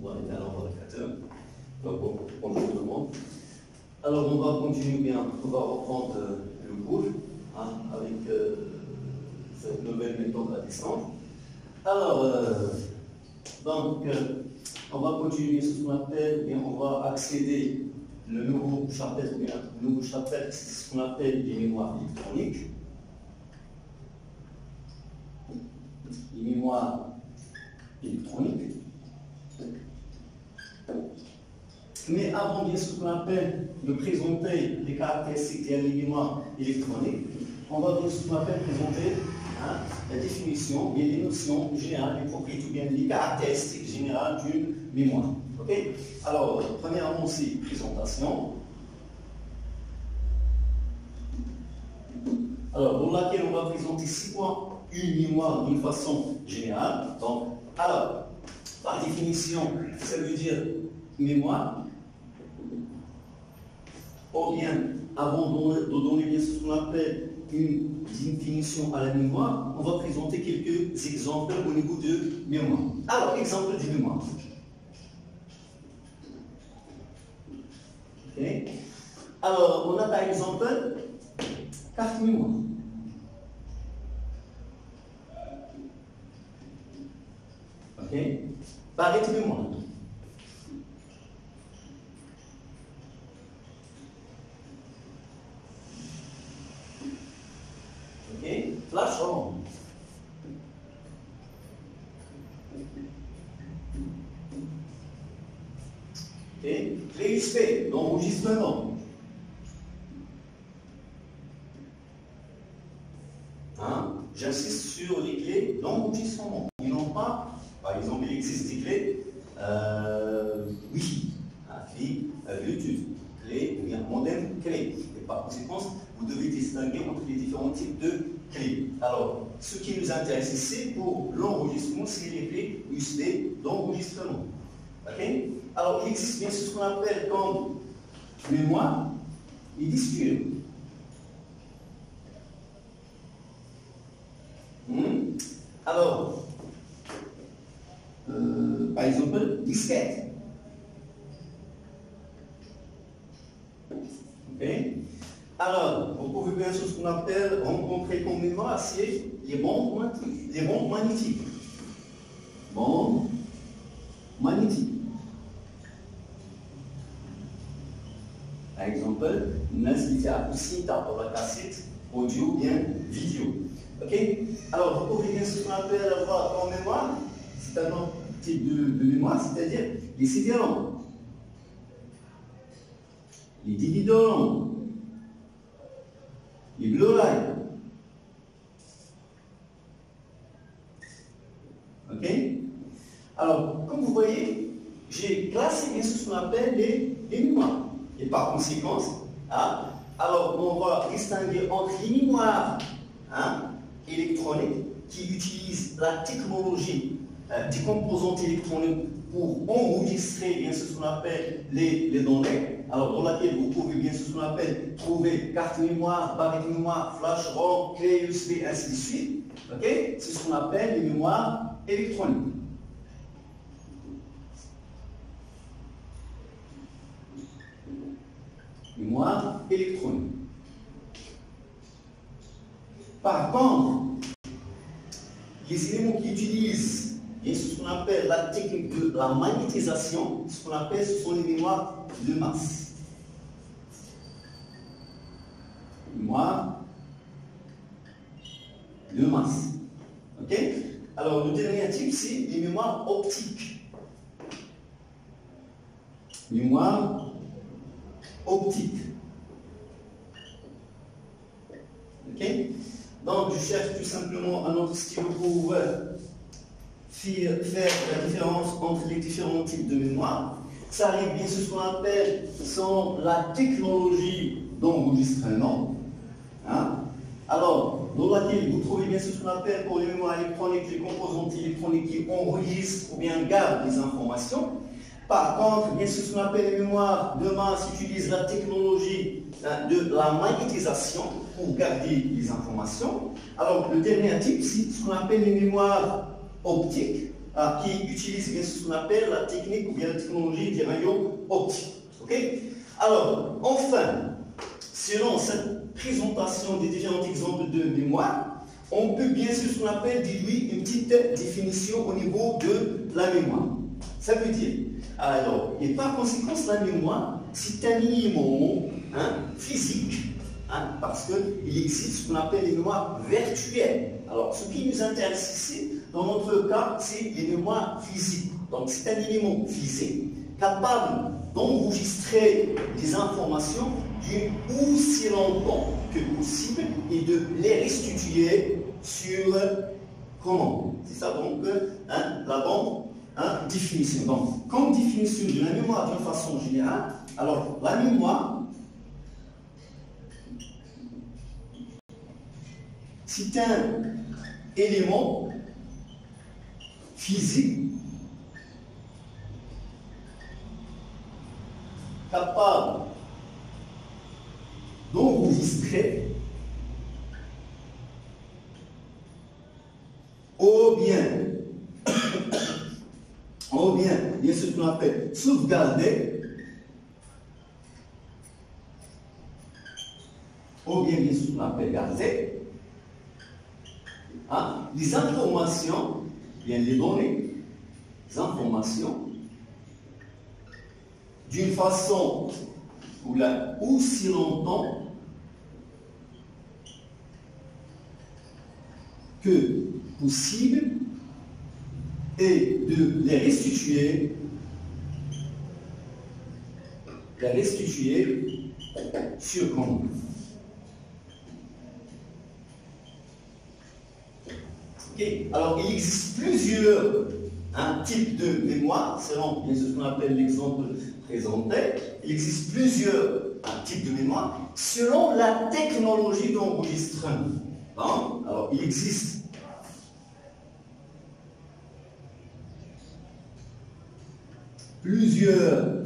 On va éteindre l'ordinateur. Bonjour tout le monde. Alors, on va continuer bien, on va reprendre le cours avec cette nouvelle méthode à distance. Alors, on va continuer ce qu'on appelle, bien, on va accéder le nouveau chapitre, bien, le nouveau chapitre, c'est ce qu'on appelle les mémoires électroniques. Les mémoires électroniques. Mais avant bien ce qu'on appelle de présenter les caractéristiques des mémoires électroniques, on va bien ce qu'on appelle présenter la définition, bien les notions générales, les propriétés, bien les caractéristiques générales d'une mémoire. Okay? Alors, premièrement, c'est présentation. Alors, dans laquelle on va présenter 6 points une mémoire d'une façon générale. Donc, alors, par définition, ça veut dire mémoire. Ou bien, avant de donner bien ce qu'on appelle une définition à la mémoire, on va présenter quelques exemples au niveau de mémoire. Alors, exemple de mémoire. Okay. Alors, on a par exemple carte mémoire. Ok. Barrette mémoire. Ok. Flash ROM. Ok. Clé USB d'enregistrement. J'insiste sur les clés d'enregistrement. Ils n'ont pas, par exemple, il existe des clés Wi-Fi, Bluetooth, clé ou bien modem clé. Et par conséquent, vous devez distinguer entre les différents types de clés. Alors, ce qui nous intéresse ici pour l'enregistrement, c'est les clés USB d'enregistrement. Okay? Alors, il existe bien ce qu'on appelle comme mémoire et disque dur. Alors, par exemple, disquette. Okay. Alors, vous pouvez bien sûr ce qu'on appelle rencontrer comme mémoire, c'est les bandes magnétiques. Les bandes magnétiques. Bandes magnétiques. Par exemple, une acoustique pour la cassette, audio bien vidéo. Ok. Alors, vous pouvez bien ce qu'on appelle avoir en mémoire, c'est un autre type de mémoire, c'est-à-dire les CD-ROM, les DVD-ROM, les Blu-ray. Ok. Alors, comme vous voyez, j'ai classé bien ce qu'on appelle les mémoires. Et par conséquent, alors on va distinguer entre les mémoires électroniques qui utilisent la technologie des composantes électroniques pour enregistrer bien ce qu'on appelle les données. Alors dans laquelle vous pouvez bien ce qu'on appelle trouver carte mémoire, barrette mémoire, flash ROM, clé USB, ainsi de suite. Okay? C'est ce qu'on appelle les mémoires électroniques. Mémoire électronique. Par contre, les éléments qui utilisent ce qu'on appelle la technique de la magnétisation, ce qu'on appelle, ce sont les mémoires de masse. Mémoire de masse. Ok? Alors, le dernier type, c'est les mémoires optiques. Mémoire optique. Ok? Donc, je cherche tout simplement un autre style pour faire la différence entre les différents types de mémoire. Ça arrive bien ce qu'on appelle la technologie d'enregistrement. Alors, dans laquelle vous trouvez bien ce qu'on appelle pour les mémoires électroniques, les composantes électroniques qui enregistrent ou bien gardent les informations. Par contre, bien ce qu'on appelle les mémoires de masse utilisent la technologie de la magnétisation pour garder les informations. Alors, le dernier type, c'est ce qu'on appelle les mémoires optiques. qui utilise bien ce qu'on appelle la technique ou bien la technologie des rayons optiques. Okay? Alors, enfin, selon cette présentation des différents exemples de mémoire, on peut bien sûr ce qu'on appelle déduire une petite définition au niveau de la mémoire. Ça veut dire, alors, et par conséquent, la mémoire, c'est un élément physique, parce qu'il existe ce qu'on appelle les mémoires virtuelles. Alors, ce qui nous intéresse ici, dans notre cas, c'est les mémoires physiques. Donc, c'est un élément physique capable d'enregistrer des informations d'une aussi longtemps que possible et de les restituer sur comment? C'est ça donc la bonne définition. Donc, comme définition de la mémoire d'une façon générale, alors la mémoire, c'est un élément physique capable d'enregistrer ou bien, il y a ce qu'on appelle sauvegarder, ou bien ce qu'on appelle garder, les informations, bien les données, les informations, d'une façon aussi longtemps que possible et de les restituer sur commande. Okay. Alors, il existe plusieurs types de mémoire, selon ce qu'on appelle l'exemple présenté. Il existe plusieurs types de mémoire selon la technologie d'enregistrement. Alors, il existe plusieurs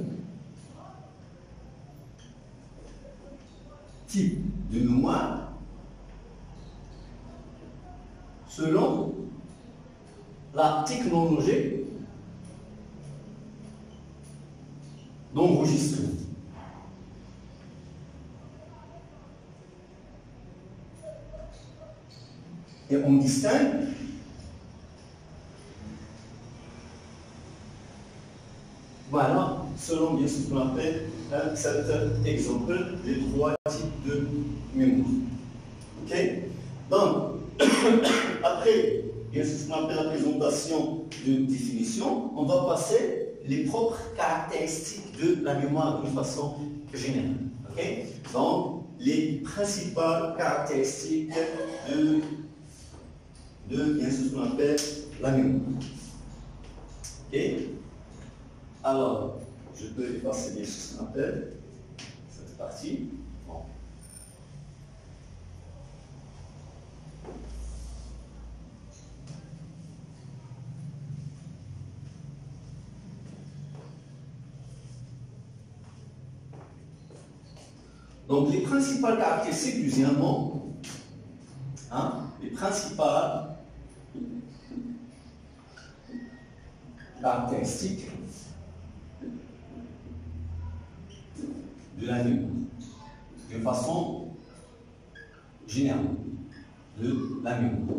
types de mémoire selon la technologie d'enregistrement. Et on distingue voilà, selon bien ce qu'on appelle cet exemple, les trois types de mémoire. Ok? Donc, après, bien ce qu'on appelle la présentation de définition, on va passer les propres caractéristiques de la mémoire d'une façon générale. Ok? Donc, les principales caractéristiques de bien ce qu'on appelle la mémoire. Ok? Alors, je peux effacer bien ce qu'on appelle cette partie. Bon. Donc, les principales caractéristiques, deuxièmement, les principales caractéristiques de la mémoire, d'une façon générale, de la mémoire.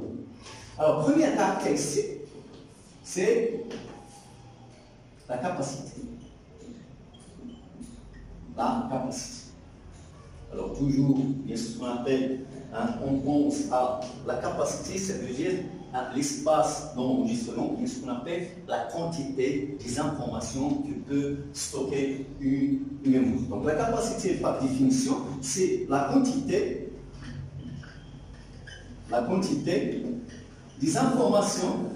Alors, première caractéristique, c'est la capacité. La capacité. Alors, toujours, il y a ce qu'on appelle, on pense à la capacité, ça veut dire l'espace d'enregistrement, il y a ce qu'on appelle la quantité des informations que peut stocker une mémoire. Donc, la capacité, par définition, c'est la quantité des informations,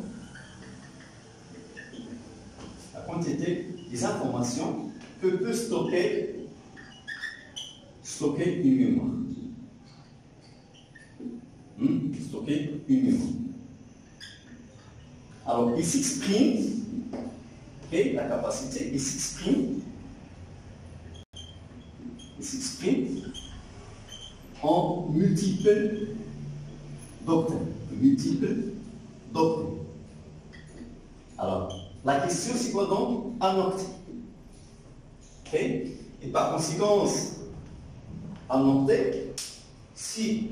que peut stocker une mémoire. Stocker une mémoire. Alors, il s'exprime, la capacité, il s'exprime en multiples doctrines. Alors, c'est quoi donc? Un octet. Ok? Et par conséquent, un octet, si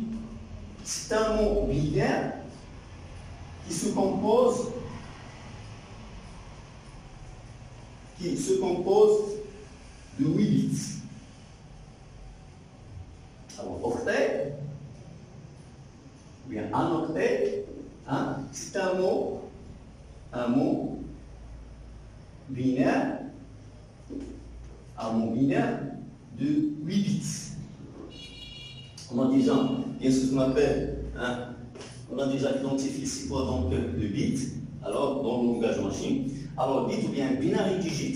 c'est un mot binaire qui se compose de 8 bits. Alors, octet, ou bien un octet, hein, c'est un mot binaire, de 8 bits. On a déjà, bien ce qu'on appelle, hein, on a déjà identifié c'est quoi donc le bit, alors dans le langage machine. Alors, bit ou bien binary digit,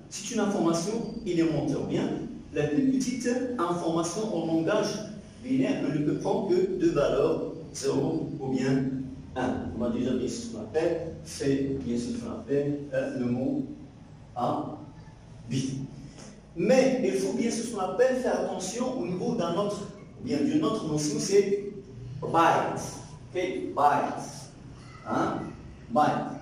c'est une information élémentaire, ou bien la plus petite information en langage binaire ne peut prendre que deux valeurs, 0 ou bien 1. On a déjà bien ce qu'on appelle, le mot bit. Mais il faut bien ce qu'on appelle faire attention au niveau d'une autre notion, c'est byte. Okay? Byte. Hein? Byte.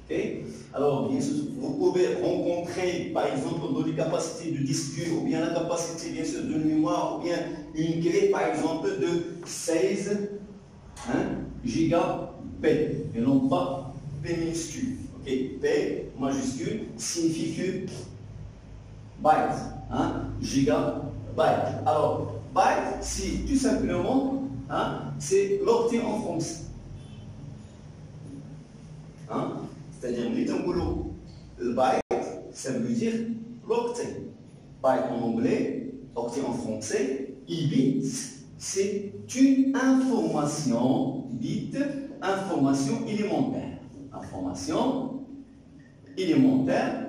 Okay? Alors, bien sûr, vous pouvez rencontrer, par exemple, dans les capacités de disque dur, ou bien la capacité, bien sûr, de mémoire, ou bien une clé, par exemple, de 16 gigabytes, et non pas P minuscule. Okay? P majuscule signifie que byte, gigabyte. Alors, byte, c'est tout simplement, c'est l'octet en français. C'est-à-dire, le byte, ça veut dire l'octet. Byte en anglais, octet en français, et bit, c'est une information, information élémentaire. Information élémentaire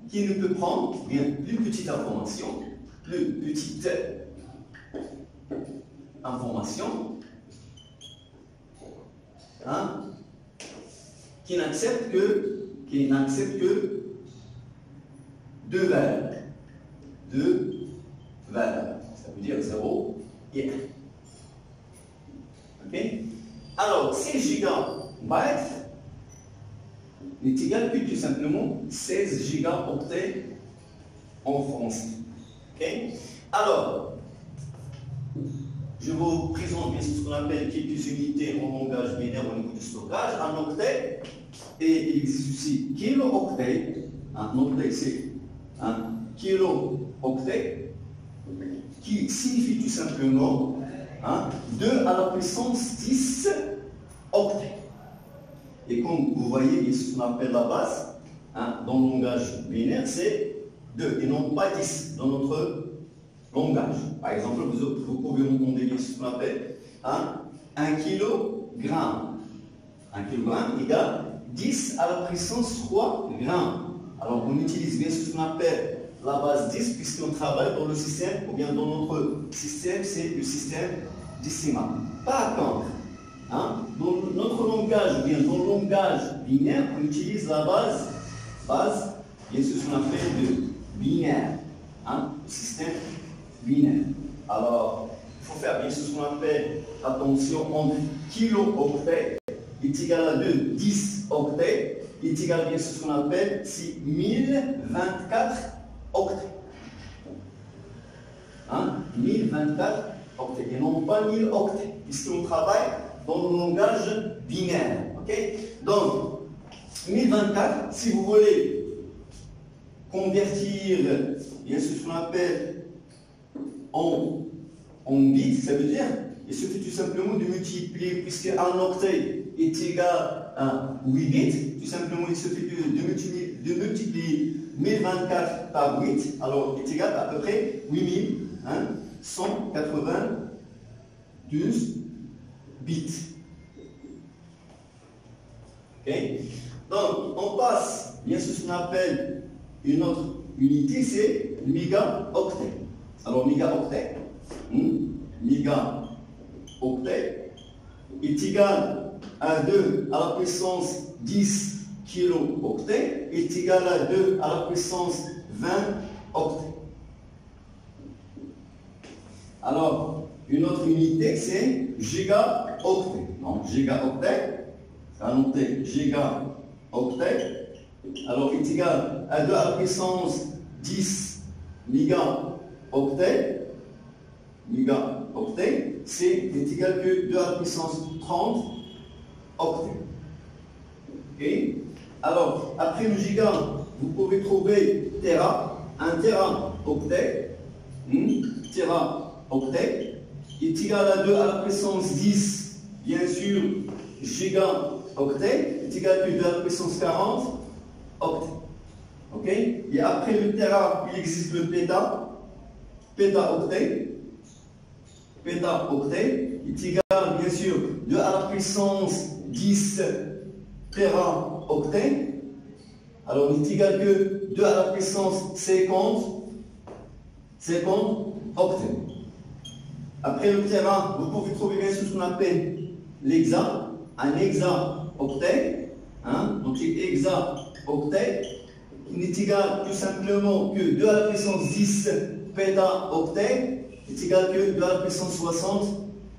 qui ne peut prendre bien plus petite information, qui n'accepte que deux valeurs. Ça veut dire 0 et 1. Ok? Alors, 6 gigabytes est égal que tout simplement 16 gigaoctets en français. Okay? Alors, je vous présente bien ce qu'on appelle quelques unités en langage binaire au niveau du stockage. Un octet, et il existe aussi kilo-octet. Un octet, c'est un kilo-octet, qui signifie tout simplement 2 à la puissance 10 octets. Et comme vous voyez, ce qu'on appelle la base, dans le langage binaire, c'est 2 et non pas 10 dans notre langage. Par exemple, vous pouvez entendre ce qu'on appelle 1 kilogramme. 1 kilogramme égale 10 à la puissance 3 grammes. Alors, on utilise bien ce qu'on appelle la base 10 puisqu'on travaille dans le système, ou bien dans notre système, c'est le système décimal. Par contre, dans notre langage, ou bien dans le langage binaire, on utilise la base, bien sûr, ce qu'on appelle le binaire, le système binaire. Alors, il faut faire bien sûr ce qu'on appelle, attention, entre kilo-octet est égal à 10 octets, est égal bien sûr ce qu'on appelle, c'est 1024 octets. 1024 octets, et non pas 1000 octets, puisqu'on travaille dans le langage binaire. Okay? Donc, 1024, si vous voulez convertir bien sûr ce qu'on appelle en bits, ça veut dire, il suffit tout simplement de multiplier, puisque un octet est égal à 8 bits, tout simplement il suffit de multiplier 1024 par 8, alors il est égal à peu près 8192 bits. Okay? Donc, on passe bien sûr ce qu'on appelle une autre unité, c'est le mégaoctet. Alors, mégaoctet, mégaoctet est égal à 2 à la puissance 10 kilo-octets, est égal à 2 à la puissance 20 octets. Alors, une autre unité, c'est gigaoctet. Donc, gigaoctet, ça va noter gigaoctet. Alors, il est égal à 2 à la puissance 10 mégaoctet. Mégaoctet, c'est égal que 2 à la puissance 30 octets. Okay. Alors, après le giga, vous pouvez trouver tera, un teraoctet. Teraoctet est égal à 2 à la puissance 10, bien sûr, gigaoctet est égal que 2 à la puissance 40 octets. Ok. Et après le tera, il existe le pétaoctet. Pétaoctet est égal, bien sûr, 2 à la puissance 10 teraoctet. Alors, il est égal que 2 à la puissance 50 octets. Après le tera, vous pouvez trouver bien sûr ce qu'on appelle l'hexa, un hexaoctet. Donc, hexaoctet, qui n'est égal tout simplement que 2 à la puissance 10 pétaoctet, est égal que 2 à la puissance 60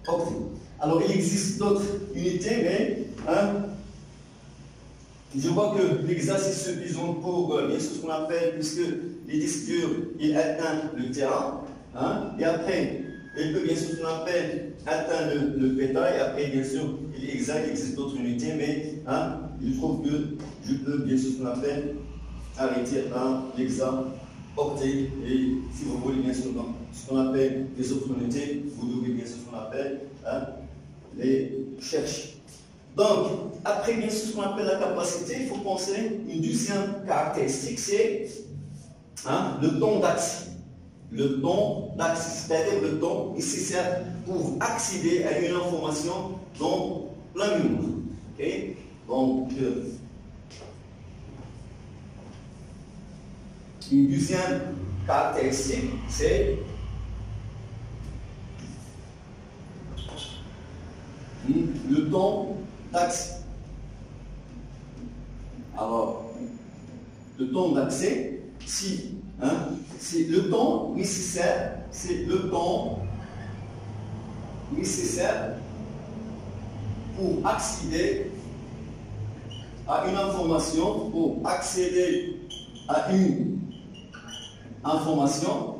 octets. Alors, il existe d'autres unités, mais je vois que l'hexa c'est suffisant pour bien sûr ce qu'on appelle, puisque les disques durs, il atteint le tera. Et après, il peut bien sûr ce qu'on appelle atteindre le péta, et après, bien sûr, il existe d'autres unités, mais il trouve que je peux bien sûr ce qu'on appelle arrêter à l'hexaoctet. Et si vous voulez bien sûr dans ce qu'on appelle les autres unités, vous devez bien sûr ce qu'on appelle les chercher. Donc, après bien sûr ce qu'on appelle la capacité, il faut penser une deuxième caractéristique, c'est le temps d'accès. Le temps d'accès, c'est-à-dire le temps nécessaire pour accéder à une information dans la mémoire. Okay? Donc, une deuxième caractéristique, c'est le temps d'accès. Alors, le temps d'accès, c'est le temps nécessaire, pour accéder à une information, pour accéder à une information,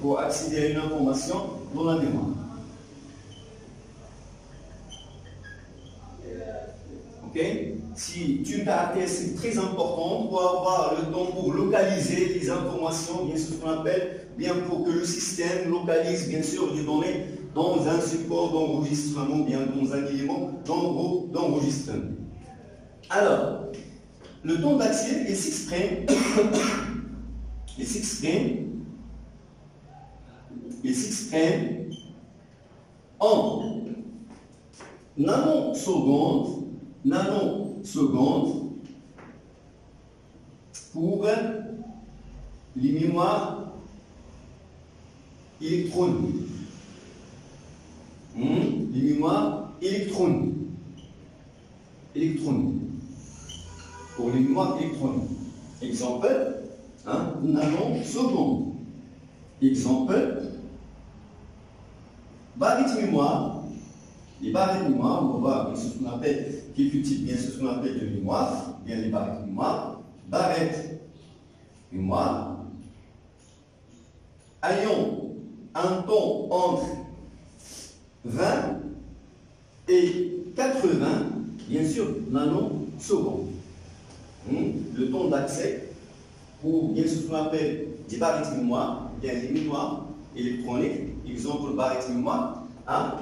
pour accéder à une information dans la mémoire. Ok? C'est une caractéristique très importante pour avoir le temps pour localiser les informations, bien sûr ce qu'on appelle, bien pour que le système localise bien sûr les données dans un support d'enregistrement, bien dans un élément d'enregistrement. Alors, le temps d'accès, il s'exprime en nanosecondes pour les mémoires électroniques. Les mémoires électroniques. Pour les mémoires électroniques. Exemple, nanosecondes. Exemple, barrettes mémoire. Les barrettes mémoire, on va voir ce qu'on appelle, quelques types, bien ce qu'on appelle de mémoire, bien les barrettes mémoire. Barrettes mémoire ayant un temps entre 20 et 80, bien sûr, nanosecondes. Le temps d'accès pour bien ce qu'on appelle des barrettes mémoire, bien les mémoires électroniques, exemple barrettes mémoire,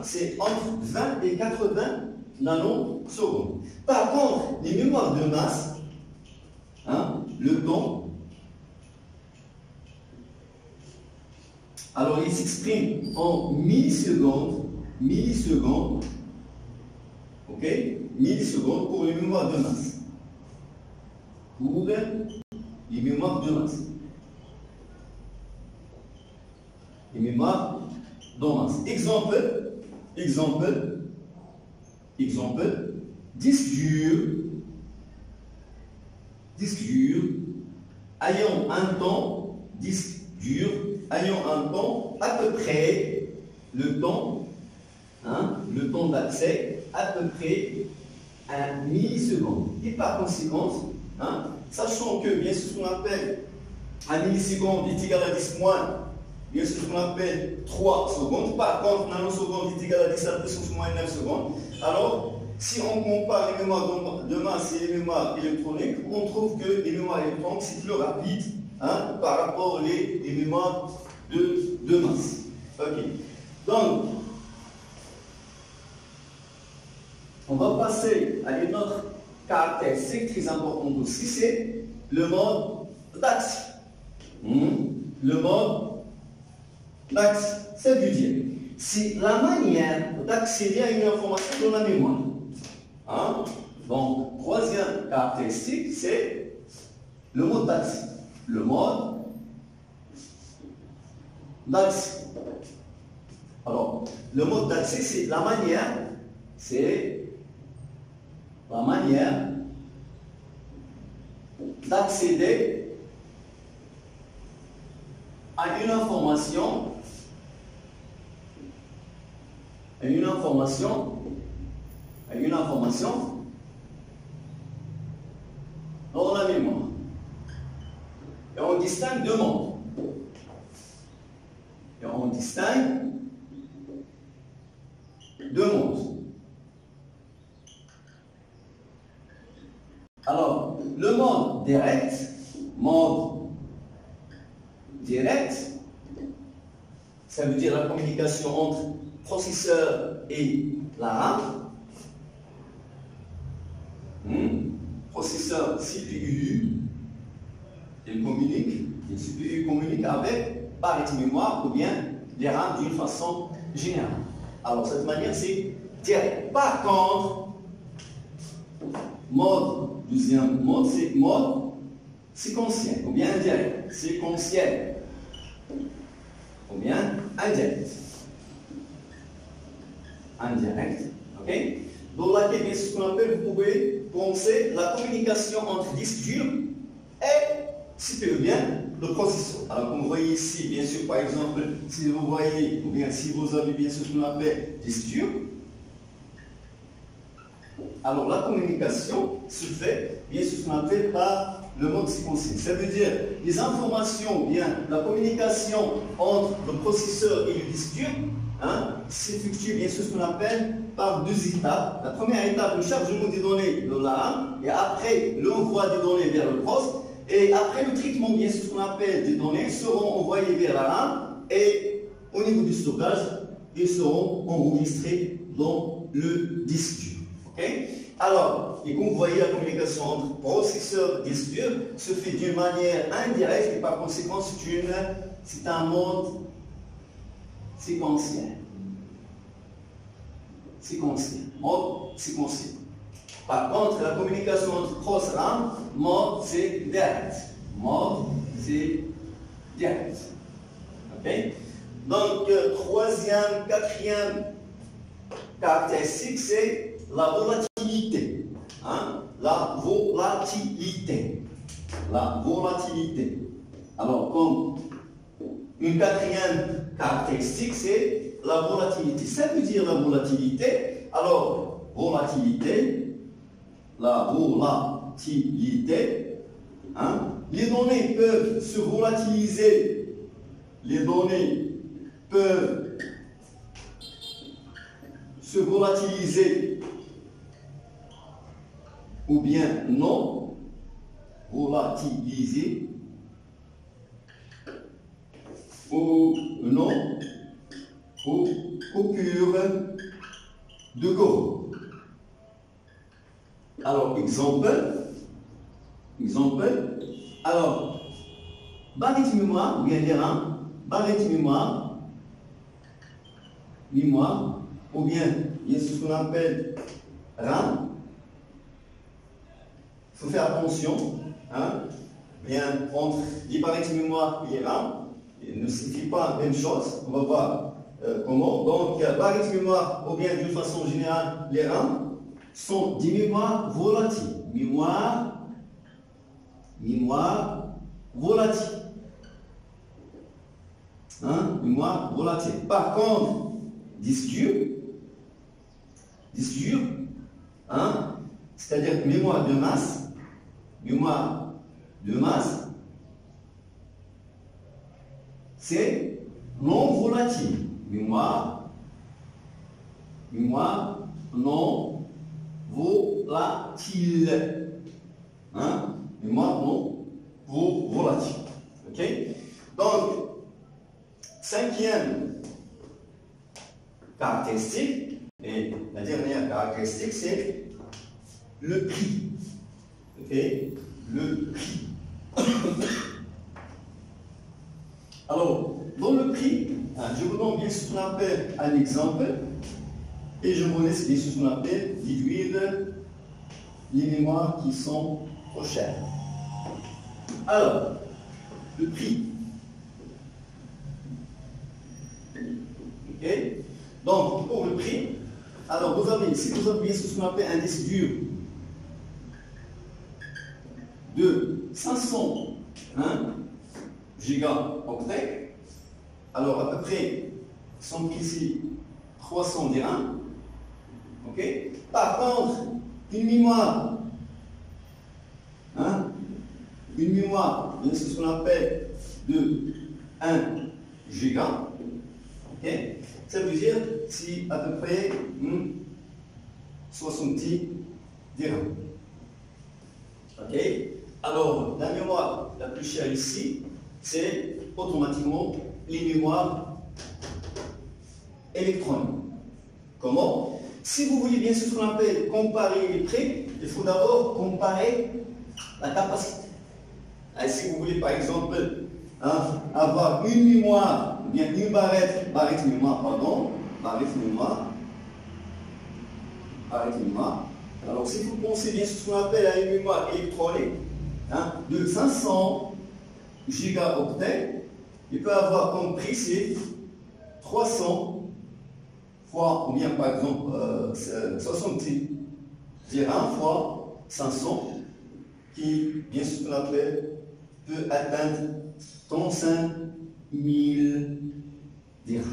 c'est entre 20 et 80 nanosecondes. Par contre, les mémoires de masse, le temps, alors il s'exprime en millisecondes, ok, millisecondes pour les mémoires de masse. Pour les mémoires de masse. Les mémoires de masse. Exemple, disque dur ayant un temps, à peu près le temps hein, le temps d'accès à peu près 1 milliseconde. Et par conséquent, hein, sachant que bien sûr ce qu'on appelle 1 milliseconde est égal à 10 moins, bien sûr ce qu'on appelle 3 secondes, par contre nanoseconde est égal à 10 à la puissance moins 9 secondes. Alors, si on compare les mémoires de masse et les mémoires électroniques, on trouve que les mémoires électroniques c'est plus rapide, hein, par rapport aux mémoires de masse. Ok. Donc, on va passer à une autre caractéristique très importante aussi, c'est le mode d'accès. Le mode d'accès, ça veut dire, c'est la manière d'accéder à une information dans la mémoire. Hein? Donc, troisième caractéristique, c'est le mode d'accès. Le mode d'accès. Alors, le mode d'accès, c'est la manière d'accéder à une information dans la mémoire. Et on distingue deux modes. Alors, le mode direct, ça veut dire la communication entre processeur et la RAM. Processeur CPU, le CPU communique avec barre de mémoire ou bien les RAM d'une façon générale. Alors, cette manière, c'est direct. Par contre, deuxième mode, c'est mode séquentiel, ou bien indirect. Séquentiel, ou bien indirect. Ok? Dans laquelle, bien sûr, ce qu'on appelle, vous pouvez penser la communication entre disque dur et CPU, bien le processeur. Alors, comme vous voyez ici, bien sûr, par exemple, si vous voyez, ou bien si vous avez bien sûr ce qu'on appelle disque dur, alors la communication se fait, bien sûr, ce qu'on appelle par le mode séquentiel. Ça veut dire les informations, bien la communication entre le processeur et le disque dur, s'effectue bien sûr ce qu'on appelle par deux étapes. La première étape, le chargement des données de la RAM, et après l'envoi des données vers le poste, et après le traitement bien sûr ce qu'on appelle des données seront envoyées vers la RAM, et au niveau du stockage, ils seront enregistrés dans le disque dur. Okay? Alors, et comme vous voyez, la communication entre processeur et disque dur se fait d'une manière indirecte et par conséquent c'est un mode séquentiel. Mode séquentiel. Par contre, la communication entre processeur et RAM, mode c'est direct. Okay? Donc, troisième, quatrième caractéristique, c'est la volatilité. La volatilité. Alors, comme une quatrième caractéristique, c'est la volatilité. Ça veut dire la volatilité. Alors, la volatilité, les données peuvent se volatiliser. Ou bien non volatiliser ou non aux coupures de courant. Alors, exemple, alors, barre de mémoire, ou bien les RAM, barre de mémoire, ou bien il y a ce qu'on appelle RAM. Il faut faire attention, bien, entre les barrettes de mémoire et les RAM, il ne signifie pas la même chose, on va voir comment. Donc, barrettes de mémoire, ou bien d'une façon générale, les RAM, sont des mémoires volatiles. Mémoire volatile. Mémoire volatile. Par contre, disque dur, disque dur, hein, c'est-à-dire mémoire de masse, c'est non volatile. Mémoire non volatile. Hein? Mémoire non volatile. Ok? Donc, cinquième caractéristique, et la dernière caractéristique, c'est le prix. Ok? Le prix. Alors, dans le prix, je vous donne bien ce qu'on appelle un exemple, et je vous laisse bien ce qu'on appelle déduire les mémoires qui sont trop chères. Alors, le prix. Ok? Donc, pour le prix, alors si vous avez ce qu'on appelle un disque dur de 500 gigaoctets, alors à peu près, sont ici 300 dirhams. Ok? Par contre, une mémoire, c'est ce qu'on appelle de 1 giga. Ok? Ça veut dire si à peu près 70 dirhams. Ok? Alors, la mémoire la plus chère ici, c'est automatiquement les mémoires électroniques. Comment? Si vous voulez bien ce qu'on appelle comparer les prix, il faut d'abord comparer la capacité. Et si vous voulez par exemple avoir une mémoire, ou bien une barrette mémoire. Alors si vous pensez bien ce qu'on appelle à une mémoire électronique de 500 gigaoctets, il peut avoir comme prix c'est 300 fois, ou bien par exemple 70 dirhams fois 500, qui bien ce qu'on appelle peut atteindre 35 000 dirhams.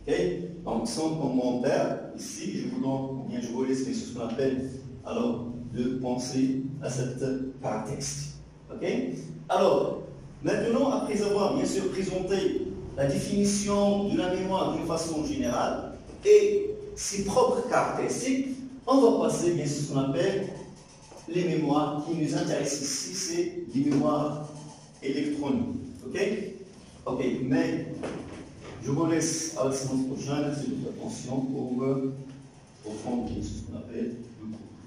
Okay? Donc sans commentaire, ici je vous donne, ou bien je vous laisse ce qu'on appelle alors de penser à cette caractéristique. Okay? Alors, maintenant, après avoir bien sûr présenté la définition de la mémoire d'une façon générale et ses propres caractéristiques, on va passer bien sûr ce qu'on appelle les mémoires qui nous intéressent ici, c'est des mémoires électroniques. Ok? Ok, mais je vous laisse à la séance prochaine, c'est votre attention pour prendre ce qu'on appelle le cours.